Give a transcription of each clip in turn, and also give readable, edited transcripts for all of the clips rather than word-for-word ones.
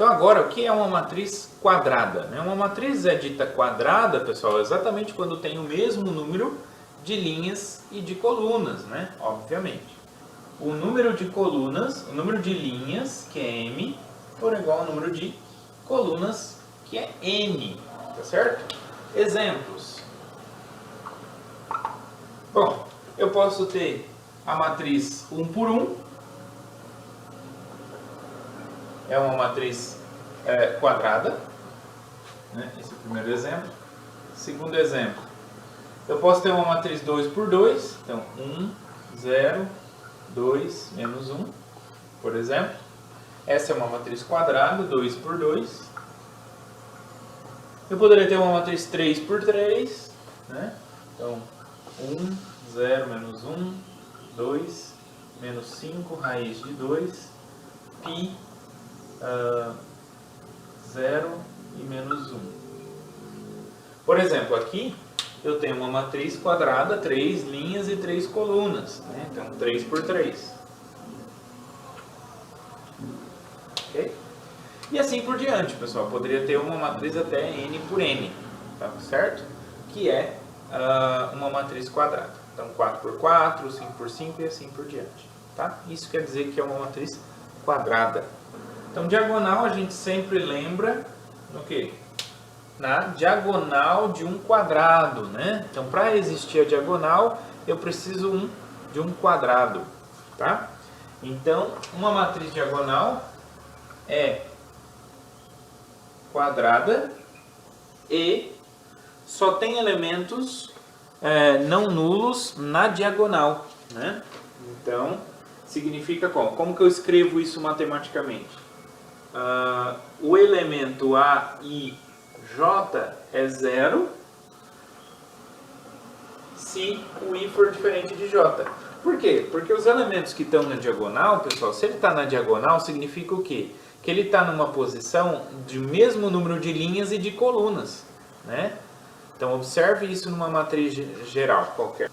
Então agora, o que é uma matriz quadrada? Uma matriz é dita quadrada, pessoal, exatamente quando tem o mesmo número de linhas e de colunas, né? Obviamente. O número de colunas, o número de linhas, que é m, for igual ao número de colunas, que é n, tá certo? Exemplos. Bom, eu posso ter a matriz 1 por 1, é uma matriz quadrada, né? Esse é o primeiro exemplo. Segundo exemplo, eu posso ter uma matriz 2 por 2, então 1, 0, 2, menos 1, por exemplo. Essa é uma matriz quadrada, 2 por 2. Eu poderia ter uma matriz 3 por 3, né? Então 1, 0, menos 1, 2, menos 5, raiz de 2, π, 0 e menos 1. Por exemplo, aqui eu tenho uma matriz quadrada, 3 linhas e 3 colunas, né? Então 3 por 3. Ok? E assim por diante, pessoal. Poderia ter uma matriz até n por n, tá certo? Que é uma matriz quadrada. Então 4 por 4, 5 por 5 e assim por diante. Tá? Isso quer dizer que é uma matriz quadrada. Então diagonal a gente sempre lembra no quê? Na diagonal de um quadrado, né? Então para existir a diagonal eu preciso de um quadrado, tá? Então uma matriz diagonal é quadrada e só tem elementos não nulos na diagonal, né? Então significa como? Como que eu escrevo isso matematicamente? O elemento A, I, J é 0 se o I for diferente de J. Por quê? Porque os elementos que estão na diagonal, pessoal, se ele está na diagonal, significa o quê? Que ele está numa posição de mesmo número de linhas e de colunas, né? Então observe isso numa matriz geral qualquer.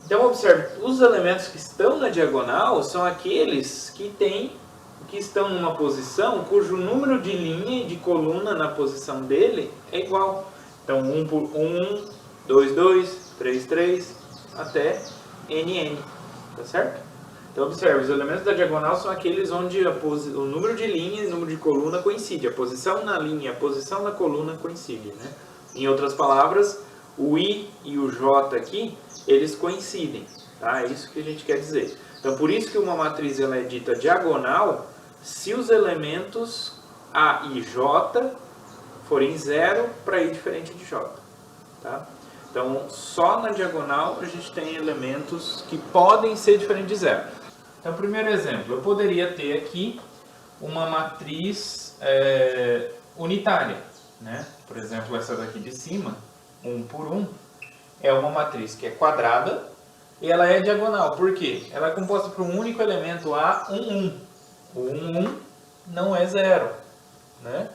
Então observe, os elementos que estão na diagonal são aqueles que estão numa posição cujo número de linha e de coluna na posição dele é igual. Então 1 por 1, 2, 2, 3, 3, até NN, tá certo? Então observe, os elementos da diagonal são aqueles onde o número de linha e o número de coluna coincide. A posição na linha e a posição na coluna coincidem, né? Em outras palavras, o I e o J aqui, eles coincidem, tá? É isso que a gente quer dizer. Então por isso que uma matriz ela é dita diagonal se os elementos A e J forem 0 para I diferente de J, tá? Então só na diagonal a gente tem elementos que podem ser diferentes de 0. Então primeiro exemplo, eu poderia ter aqui uma matriz unitária, né? Por exemplo, essa daqui de cima, 1 por 1, é uma matriz que é quadrada e ela é diagonal. Por quê? Ela é composta por um único elemento A, 1, 1. O 1, 1 não é 0, né?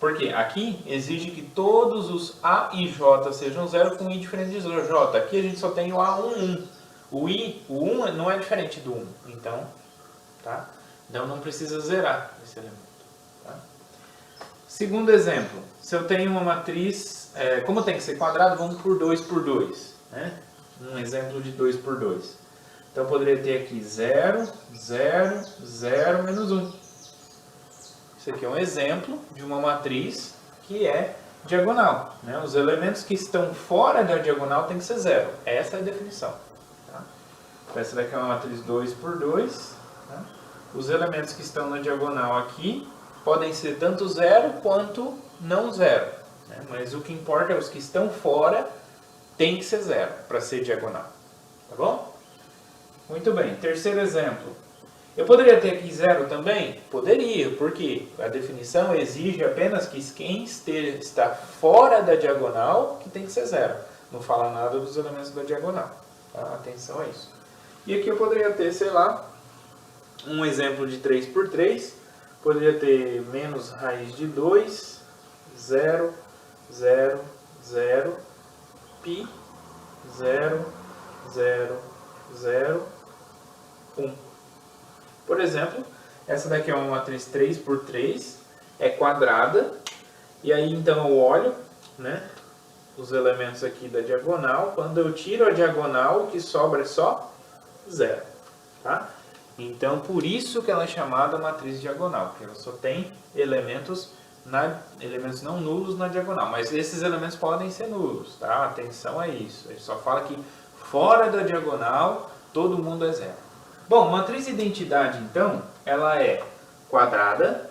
Porque aqui exige que todos os A e J sejam 0 com I diferente de J. Aqui a gente só tem o A, 1, 1. O 1 não é diferente do 1, então, tá? Então não precisa zerar esse elemento. Tá? Segundo exemplo, se eu tenho uma matriz, como tem que ser quadrado, vamos por 2 por 2, né? Um exemplo de 2 por 2. Então eu poderia ter aqui 0, 0, 0, menos 1. Isso aqui é um exemplo de uma matriz que é diagonal, né? Os elementos que estão fora da diagonal tem que ser 0. Essa é a definição. Tá? Então essa daqui é uma matriz 2 por 2. Tá? Os elementos que estão na diagonal aqui podem ser tanto 0 quanto não 0. Né? Mas o que importa é os que estão fora tem que ser 0 para ser diagonal. Tá bom? Muito bem. Terceiro exemplo. Eu poderia ter aqui 0 também? Poderia, porque a definição exige apenas que quem está fora da diagonal que tem que ser 0. Não fala nada dos elementos da diagonal. Tá? Atenção a isso. E aqui eu poderia ter, sei lá, um exemplo de 3 por 3. Poderia ter menos raiz de 2, 0, 0, 0, π, 0, 0, 0, 1. Por exemplo, essa daqui é uma matriz 3 por 3. é quadrada. E aí então eu olho, né, os elementos aqui da diagonal. Quando eu tiro a diagonal, o que sobra é só 0. Tá? Então por isso que ela é chamada matriz diagonal, porque ela só tem elementos não nulos na diagonal. Mas esses elementos podem ser nulos, tá? Atenção a isso. A gente só fala que fora da diagonal todo mundo é 0. Bom, matriz identidade então, ela é quadrada,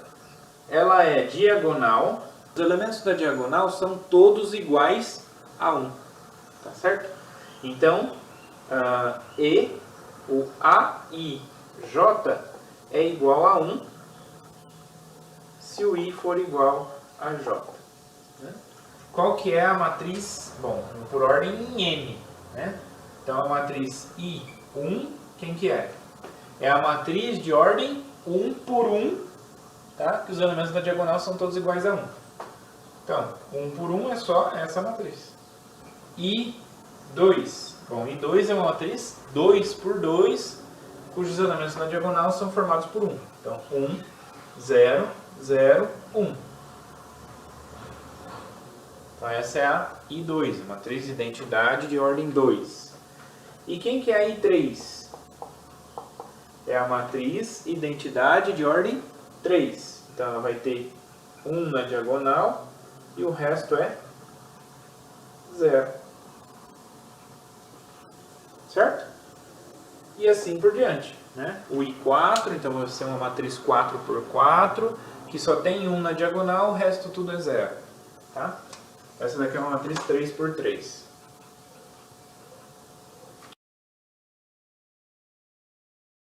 ela é diagonal. Os elementos da diagonal são todos iguais a 1, tá certo? Então, o A, I, J é igual a 1 se o I for igual a J. Né? Qual que é a matriz? Bom, por ordem em N. Né? Então, a matriz I1, quem que é? É a matriz de ordem 1 por 1, tá? Que os elementos da diagonal são todos iguais a 1. Então, 1 por 1 é só essa matriz. I2. Bom, I2 é uma matriz 2 por 2, cujos elementos na diagonal são formados por 1. Então, 1, 0, 0, 1. Então, essa é a I2, matriz de identidade de ordem 2. E quem que é a I3? É a matriz identidade de ordem 3. Então, ela vai ter 1 na diagonal e o resto é 0. Certo? E assim por diante. Né? O I4, então vai ser uma matriz 4 por 4, que só tem 1 na diagonal, o resto tudo é 0. Tá? Essa daqui é uma matriz 3 por 3.